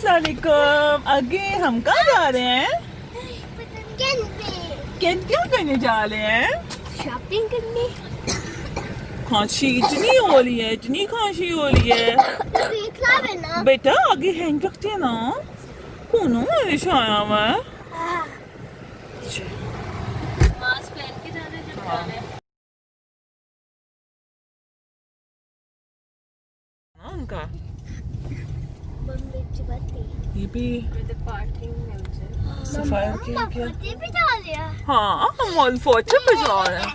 अस्सलाम वालेकुम। आगे हम कहाँ जा रहे हैं? क्या करने जा रहे हैं? शॉपिंग करने। खांसी इतनी हो रही है, इतनी खांसी हो रही है। ना। बेटा आगे हैंड रखते हैं ना। कौन हमारे आया हुआ है? मास्क पहन के जाना है जब जाना है। उनका मम्मी ये भी सफायर के भी डाल लिया। हाँ हम वॉच पे जा रहे हैं।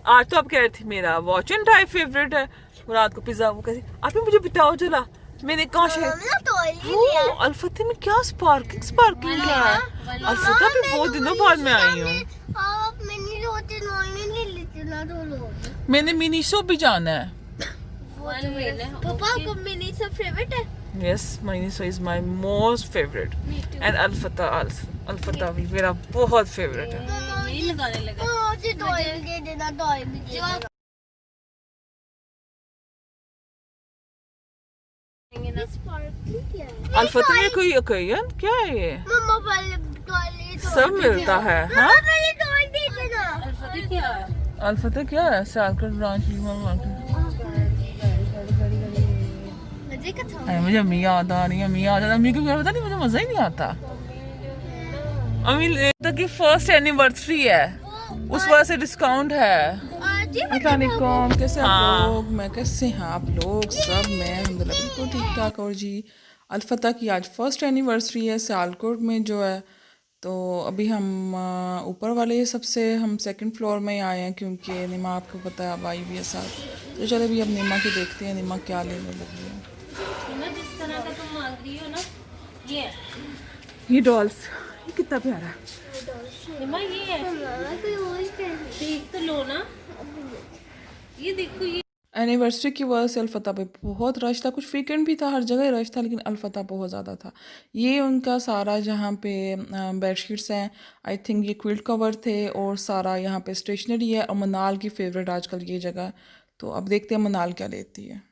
आज तो आप कह रही थी मेरा वॉच एंड टाई फेवरेट है। और रात को पिज्जा वो कैसे आप ही मुझे बताओ जरा मैंने कहाँ से अल्फते में क्या स्पार्किंग क्या है? अल्फता भी बहुत दिनों बाद में आई हूँ। मैंने मिनीसो भी जाना है। पापा को मिनी सब फेवरेट है। Yes, Miniso is my most favorite. And Alfata भी मेरा बहुत favorite है। नहीं लगाने लगा। मुझे टॉय दे देना, टॉय भी दे देना। अल्फता में कोई ओकेजन क्या है ये? मम्मा पहले टॉय सब मिलता है हाँ? पहले टॉय दे देना। अल्फता क्या है? अल्फता क्या है? सालकट ब्रांच मार्केट। मुझे अम्मी याद आ रही है। अम्मी याद आ अम्मी को पता नहीं मुझे मजा ही नहीं आता। अम्मी तक की फर्स्ट एनिवर्सरी है उस वजह से डिस्काउंट है। कैसे आप लोग? मैं कैसे हैं आप लोग सब? मैं अल्हम्दुलिल्लाह बिल्कुल ठीक ठाक। और जी अल्फता की आज फर्स्ट एनिवर्सरी है सियालकोट में जो है। तो अभी हम ऊपर वाले सबसे हम सेकंड फ्लोर में आए हैं क्योंकि निमा आपको पता है अब आई भी है साथ। तो चलो अभी अब निमा की देखते हैं निमा क्या लेने लगी है। जिस तरह का तुम मांग रही हो ना ये डॉल्स ये कितना प्यारा है। निमा ये है देख तो लो ना। ये देखो ये एनिवर्सरी की वजह से अल्फता पे बहुत रश था। कुछ वीकेंड भी था हर जगह रश था लेकिन अल्फता बहुत ज़्यादा था। ये उनका सारा जहाँ पे बेडशीट्स हैं आई थिंक ये क्विल्ट कवर थे और सारा यहाँ पे स्टेशनरी है। और मनाल की फेवरेट आजकल ये जगह। तो अब देखते हैं मनाल क्या लेती है।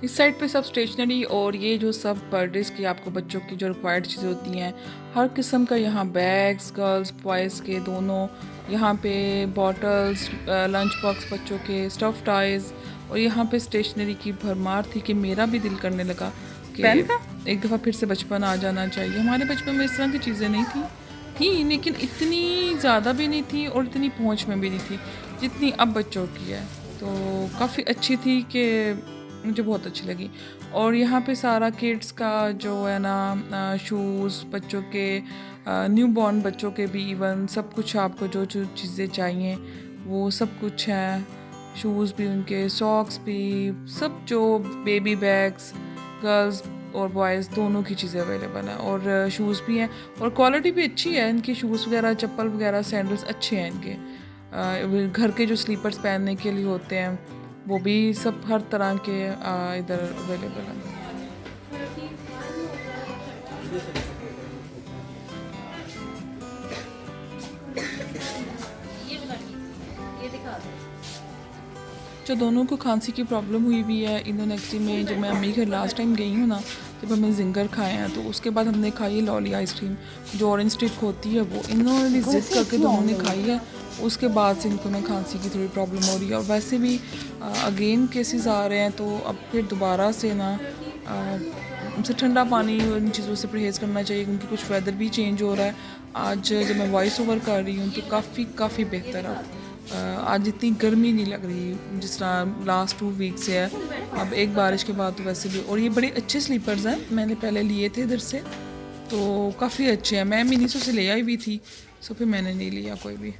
इस साइड पे सब स्टेशनरी और ये जो सब बर्थडेज की आपको बच्चों की जो रिक्वायर्ड चीज़ें होती हैं हर किस्म का यहाँ बैग्स गर्ल्स बॉयज़ के दोनों। यहाँ पे बॉटल्स लंच बॉक्स बच्चों के स्टफ टॉयज़ और यहाँ पे स्टेशनरी की भरमार थी कि मेरा भी दिल करने लगा कि एक दफ़ा फिर से बचपन आ जाना चाहिए। हमारे बचपन में इस तरह की चीज़ें नहीं थी लेकिन इतनी ज़्यादा भी नहीं थी और इतनी पहुँच में भी नहीं थी जितनी अब बच्चों की है। तो काफ़ी अच्छी थी कि मुझे बहुत अच्छी लगी। और यहाँ पे सारा किड्स का जो है ना शूज़ बच्चों के न्यू बॉर्न बच्चों के भी इवन सब कुछ आपको जो जो चीज़ें चाहिए वो सब कुछ है। शूज़ भी उनके सॉक्स भी सब जो बेबी बैग्स गर्ल्स और बॉयज़ दोनों की चीज़ें अवेलेबल हैं। और शूज़ भी हैं और क्वालिटी भी अच्छी है इनकी। शूज़ वगैरह चप्पल वगैरह सैंडल्स अच्छे हैं इनके। घर के जो स्लीपर्स पहनने के लिए होते हैं वो भी सब हर तरह के इधर अवेलेबल हैं। जो दोनों को खांसी की प्रॉब्लम हुई भी है इन्होंने एक्चुअली में जब मैं अम्मी घर लास्ट टाइम गई हूँ ना जब हमें जिंगर खाए हैं तो उसके बाद हमने खाई है लॉली आइसक्रीम जो ऑरेंज स्टिक होती है वो इन्होंने जिद करके दोनों ने खाई है। उसके बाद से इनको ना खांसी की थोड़ी प्रॉब्लम हो रही है और वैसे भी अगेन केसेस आ रहे हैं। तो अब फिर दोबारा से ना उनसे ठंडा पानी और इन चीज़ों से परहेज़ करना चाहिए क्योंकि कुछ वेदर भी चेंज हो रहा है। आज जब मैं वॉइस ओवर कर रही हूँ तो काफ़ी बेहतर है। आज इतनी गर्मी नहीं लग रही जिस तरह लास्ट 2 वीक से है। अब एक बारिश के बाद तो वैसे भी। और ये बड़े अच्छे स्लीपर्स हैं मैंने पहले लिए थे इधर से तो काफ़ी अच्छे हैं। मैं मिनीसो से ले आई भी थी सो फिर मैंने नहीं लिया कोई भी।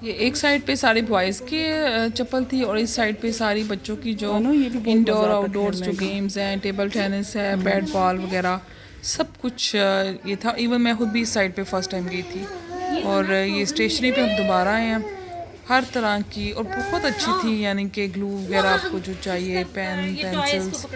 ये एक साइड पे सारी बॉयज़ की चप्पल थी और इस साइड पे सारी बच्चों की जो इंडोर आउटडोर्स जो गेम्स हैं टेबल टेनिस है बैट बॉल वगैरह सब कुछ ये था। इवन मैं खुद भी इस साइड पे फ़र्स्ट टाइम गई थी। और ये स्टेशनरी पे हम दोबारा आए हैं। हर तरह की और बहुत अच्छी थी, यानी कि ग्लू वगैरह आपको जो चाहिए, पेन, पेंसिल्स,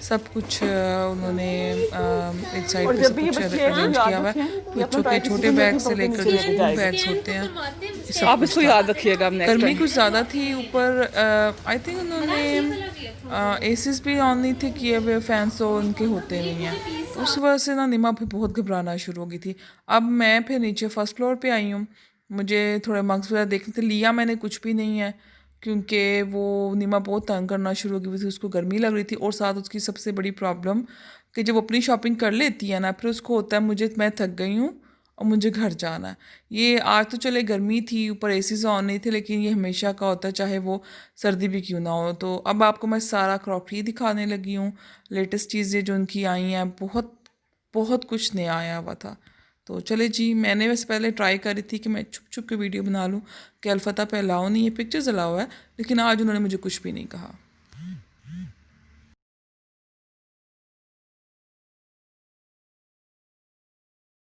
सब कुछ उन्होंने एक साइड और पे जब सब भी ये कुछ बच्चे अरेंज याद किया हुआ है। रखें कि अपना बच्चों के पैर किसी छोटे बंदे बैग के से ऊपर लेकर नीचे जो लेके स्कूल जाएगा। बैग्स होते हैं, ये सब आप कुछ इसको था। याद रखिएगा अब नेक्स्ट गर्मी टाइम। कुछ ज़्यादा थी ऊपर। आई थिंक उन्होंने एसीज भी ऑन नहीं थे किए हुए, फैंस तो उनके होते नहीं हैं, तो उस वजह से ना निमा भी बहुत घबराना शुरू हो गई थी। अब मैं फिर नीचे फर्स्ट फ्लोर पे आई हूँ, मुझे थोड़े मग्स वगैरह देखने थे। लिया मैंने कुछ भी नहीं है, क्योंकि वो निमा बहुत तंग करना शुरू हो गई थी, उसको गर्मी लग रही थी। और साथ उसकी सबसे बड़ी प्रॉब्लम कि जब अपनी शॉपिंग कर लेती है ना, फिर उसको होता है मैं थक गई हूँ और मुझे घर जाना है। ये आज तो चले गर्मी थी, ऊपर एसी ऑन नहीं थे, लेकिन ये हमेशा का होता है, चाहे वो सर्दी भी क्यों ना हो। तो अब आपको मैं सारा क्रॉकरी दिखाने लगी हूँ, लेटेस्ट चीज़ें जो उनकी आई हैं। बहुत बहुत कुछ नया आया हुआ था। तो चले जी, मैंने वैसे पहले ट्राई करी थी कि मैं छुप छुप के वीडियो बना लूँ कि अलफ़ता पे अलाउ नहीं है, पिक्चर्स अलाउ है, लेकिन आज उन्होंने मुझे कुछ भी नहीं कहा।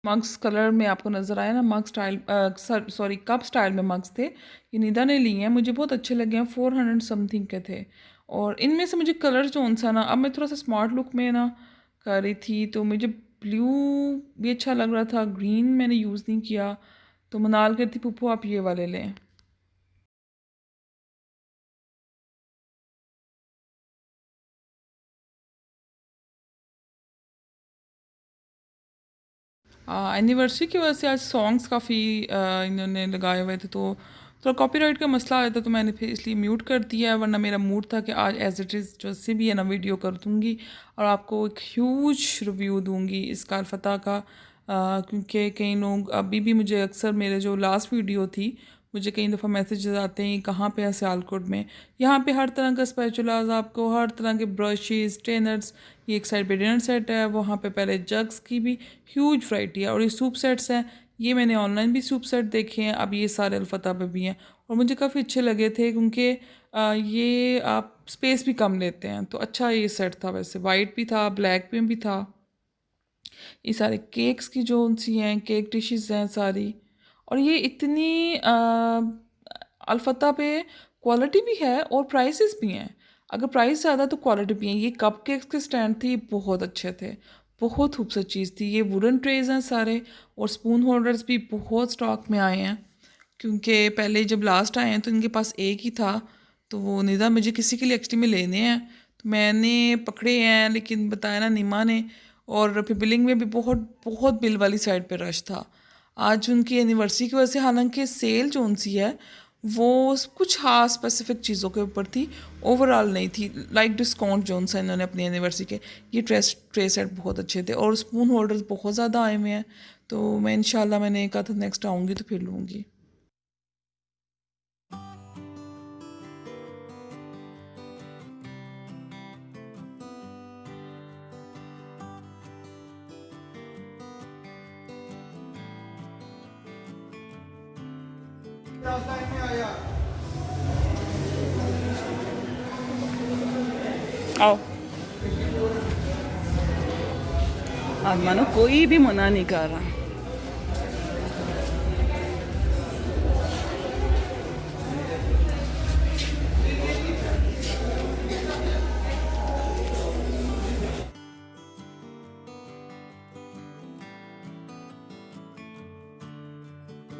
मग्स कलर में आपको नज़र आया ना, मग स्टाइल सॉरी कप स्टाइल में मग्स थे, ये निदा ने लिए हैं, मुझे बहुत अच्छे लगे हैं। 400 समथिंग के थे। और इनमें से मुझे कलर जो सा ना, अब मैं थोड़ा सा स्मार्ट लुक में ना कर रही थी, तो मुझे ब्लू भी अच्छा लग रहा था, ग्रीन मैंने यूज़ नहीं किया, तो मनाल कहती पुप्पो आप ये वाले लें। एनिवर्सरी की वजह से आज सॉन्ग्स काफ़ी इन्होंने लगाए हुए थे, तो थोड़ा कॉपीराइट का मसला आया था, तो मैंने फिर इसलिए म्यूट कर दिया है। वरना मेरा मूड था कि आज एज इट इज़ जो से भी है ना वीडियो कर दूँगी और आपको एक ह्यूज रिव्यू दूँगी इसका अलफ़ता का। क्योंकि कई लोग अभी भी मुझे अक्सर मेरे जो लास्ट वीडियो थी, मुझे कई दफ़ा मैसेजेस आते हैं कहाँ पे है सियालकोट में। यहाँ पे हर तरह का स्पैचुलास आपको, हर तरह के ब्रशेस, ट्रेनर्स, ये एक साइड पे डिनर सेट है, वहाँ पे पहले जग्स की भी ह्यूज वैरायटी है। और ये सूप सेट्स हैं, ये मैंने ऑनलाइन भी सूप सेट देखे हैं, अब ये सारे अलफ़ता पे भी हैं और मुझे काफ़ी अच्छे लगे थे, क्योंकि ये आप स्पेस भी कम लेते हैं। तो अच्छा ये सेट था, वैसे वाइट भी था, ब्लैक में भी था। ये सारे केक्स की जो सी हैं, केक डिशेज़ हैं सारी। और ये इतनी अलफ़ता पे क्वालिटी भी है और प्राइसेस भी हैं। अगर प्राइस ज़्यादा तो क्वालिटी भी है। ये कप केक्स के स्टैंड थे, बहुत अच्छे थे, बहुत खूबसूरत चीज़ थी। ये वुडन ट्रेज हैं सारे, और स्पून होल्डर्स भी बहुत स्टॉक में आए हैं, क्योंकि पहले जब लास्ट आए हैं तो इनके पास एक ही था, तो वो निदा मुझे किसी के लिए एक्चुअली में लेने हैं, तो मैंने पकड़े हैं, लेकिन बताया ना निमा ने। और फिर बिलिंग में भी बहुत बहुत बिल वाली साइड पे रश था आज उनकी एनिवर्सरी की वजह से। हालांकि सेल जो सी है वो कुछ ख़ास स्पेसिफिक चीज़ों के ऊपर थी, ओवरऑल नहीं थी। लाइक डिस्काउंट जो सा इन्होंने अपनी एनिवर्सरी के, ये ट्रे सेट बहुत अच्छे थे और स्पून होल्डर्स बहुत ज़्यादा आए हुए हैं। तो मैं इंशाल्लाह मैंने कहा था नेक्स्ट आऊँगी तो फिर लूँगी। आओ, अब मानो कोई भी मना नहीं कर रहा।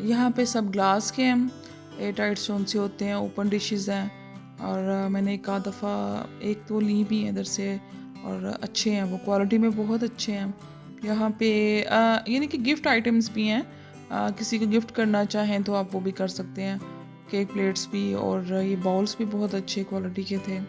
यहाँ पे सब ग्लास के हैं, एयर टाइट स्टोन से होते हैं, ओपन डिशेस हैं। और मैंने एक आध दफ़ा एक दो ली भी हैं इधर से, और अच्छे हैं वो, क्वालिटी में बहुत अच्छे हैं। यहाँ पे यानी कि गिफ्ट आइटम्स भी हैं, किसी को गिफ्ट करना चाहें तो आप वो भी कर सकते हैं। केक प्लेट्स भी, और ये बाउल्स भी बहुत अच्छे क्वालिटी के थे।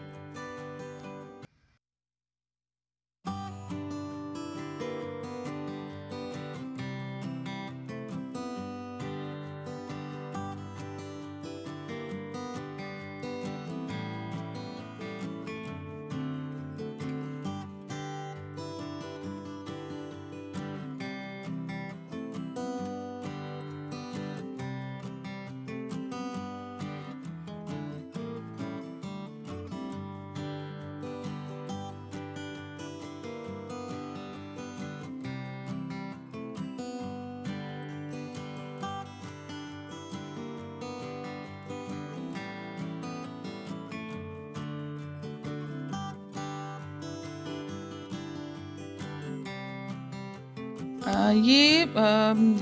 ये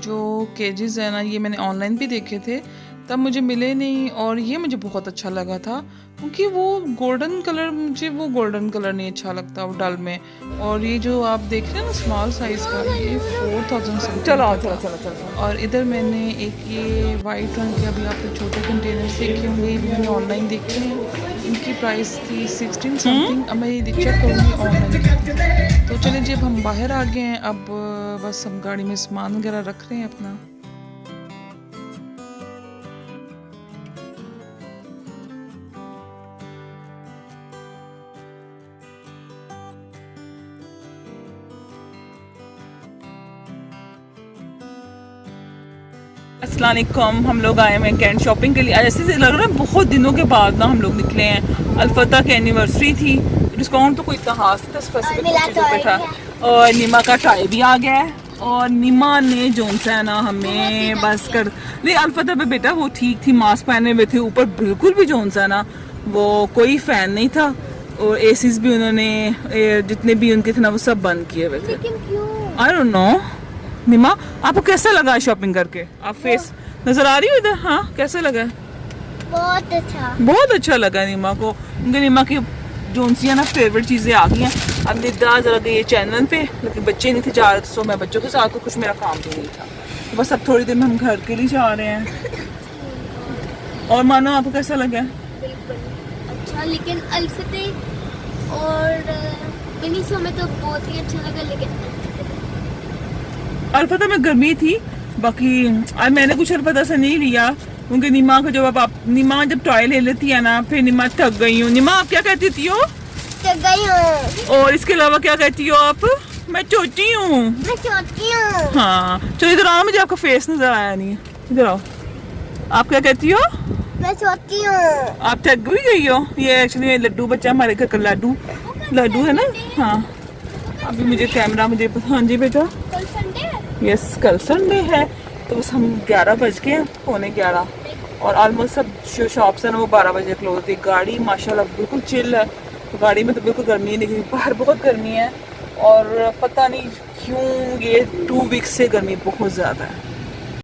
जो केजेस है ना, ये मैंने ऑनलाइन भी देखे थे, तब मुझे मिले नहीं। और ये मुझे बहुत अच्छा लगा था क्योंकि वो गोल्डन कलर, मुझे वो गोल्डन कलर नहीं अच्छा लगता वो डल में। और ये जो आप देख रहे हैं ना स्मॉल साइज़ का, ये 4000 से। चलो चलो चलो चलो। और इधर मैंने एक ये वाइट रंग के, अभी आपने छोटे कंटेनर देखे होंगे, ये भी मैंने ऑनलाइन देखे हैं। इनकी प्राइस थी 16 समथिंग। अब मैं ये चेक करूँगी ऑनलाइन। तो चलिए जब हम बाहर आ गए हैं, अब बस हम गाड़ी में सामान वगैरह रख रहे हैं अपना। अस्सलाम वालेकुम। हम लोग आए हैं कैंट शॉपिंग के लिए। ऐसे लग रहा है बहुत दिनों के बाद ना हम लोग निकले हैं। अल्फता की एनिवर्सरी थी, डिस्काउंट तो कोई इतना खास था, स्पेसिफिक पे था। और नीमा का टाई भी आ गया है। और नीमा ने जोन सा है ना हमें बस कर नहीं, अल्फता पे बेटा वो ठीक थी, मास्क पहने हुए थे ऊपर, बिल्कुल भी जोन सा ना वो कोई फैन नहीं था। और एसीज भी उन्होंने जितने भी उनके थे ना वो सब बंद किए हुए थे। I don't know. नीमा आपको कैसा लगा शॉपिंग करके? आप फेस नजर आ रही हो इधर? हाँ, कैसा लगा? बहुत अच्छा, बहुत अच्छा लगा नीमा को। उनके नीमा की जोनसियाँ ना फेवरेट चीज़ें आ गई हैं। अब निदा जरा गई चैनल पे, लेकिन बच्चे नहीं थे जा रहे, तो मैं बच्चों के साथ, तो कुछ मेरा काम भी नहीं था। तो बस अब थोड़ी देर में हम घर के लिए जा रहे हैं। और मानो आपको कैसा लगा? बिल्कुल अच्छा। लेकिन अल्फते और मिनीसो में तो बहुत ही अच्छा लगा। लेकिन अल्फता में गर्मी थी, बाकी आज मैंने कुछ अल्फता से नहीं लिया क्योंकि नीमा को जब आप नीमा जब टॉय ले लेती है ना, फिर नीमा थक गई हूँ। नीमा आप क्या कहती हो? थक गई हूँ। और इसके अलावा क्या कहती हो आप? मैं छोटी हूँ। मैं छोटी हूँ। हाँ चलो इधर आओ, मुझे आपका फेस नजर आया नहीं है, इधर आओ। आप क्या कहती हो? मैं छोटी हूँ। आप थक भी गई हो? ये एक्चुअली लड्डू बच्चा हमारे घर का लड्डू है ना। हाँ अभी मुझे कैमरा मुझे हाँ जी बेटा, कल संडे है। यस कल संडे है। तो बस हम 11 बज गए हैं, पौने 11, और ऑलमोस्ट सब जो शॉप्स है ना वो 12 बजे क्लोज होती है। गाड़ी माशाल्लाह बिल्कुल चिल है, तो गाड़ी में तो बिल्कुल गर्मी नहीं, लेकिन बाहर बहुत गर्मी है। और पता नहीं क्यों ये 2 वीक्स से गर्मी बहुत ज़्यादा है।